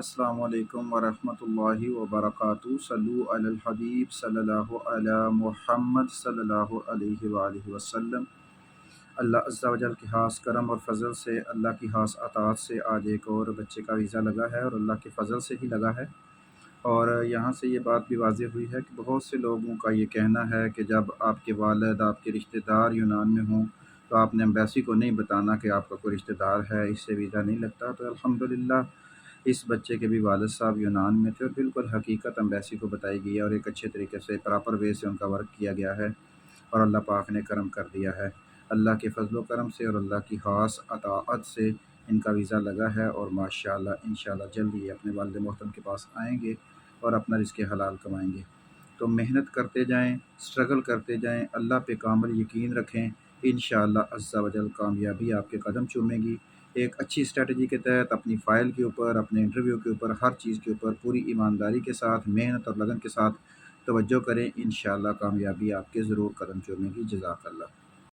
السلام علیکم ورحمۃ اللہ وبرکاتہ۔ صلو علی الحبیب صلی اللہ علی محمد صلی اللہ علیہ وآلہ وسلم۔ اللہ عز و جل کے خاص کرم اور فضل سے، اللہ کی خاص عطاعت سے آج ایک اور بچے کا ویزا لگا ہے، اور اللہ کے فضل سے ہی لگا ہے۔ اور یہاں سے یہ بات بھی واضح ہوئی ہے کہ بہت سے لوگوں کا یہ کہنا ہے کہ جب آپ کے والد، آپ کے رشتہ دار یونان میں ہوں تو آپ نے ایمبیسی کو نہیں بتانا کہ آپ کا کوئی رشتہ دار ہے، اس سے ویزا نہیں لگتا۔ تو الحمدللہ اس بچے کے بھی والد صاحب یونان میں تھے، اور بالکل حقیقت ایمبیسی کو بتائی گئی ہے، اور ایک اچھے طریقے سے پراپر وے سے ان کا ورک کیا گیا ہے، اور اللہ پاک نے کرم کر دیا ہے۔ اللہ کے فضل و کرم سے اور اللہ کی خاص عطاعت سے ان کا ویزا لگا ہے، اور ماشاءاللہ انشاءاللہ جلد ہی اپنے والد محترم کے پاس آئیں گے اور اپنا رزق حلال کمائیں گے۔ تو محنت کرتے جائیں، اسٹرگل کرتے جائیں، اللہ پہ کامل یقین رکھیں، انشاءاللہ عز و جل کامیابی آپ کے قدم چومے گی۔ ایک اچھی اسٹریٹجی کے تحت اپنی فائل کے اوپر، اپنے انٹرویو کے اوپر، ہر چیز کے اوپر پوری ایمانداری کے ساتھ، محنت اور لگن کے ساتھ توجہ کریں، انشاءاللہ کامیابی آپ کے ضرور قدم چومے گی۔ جزاک اللہ۔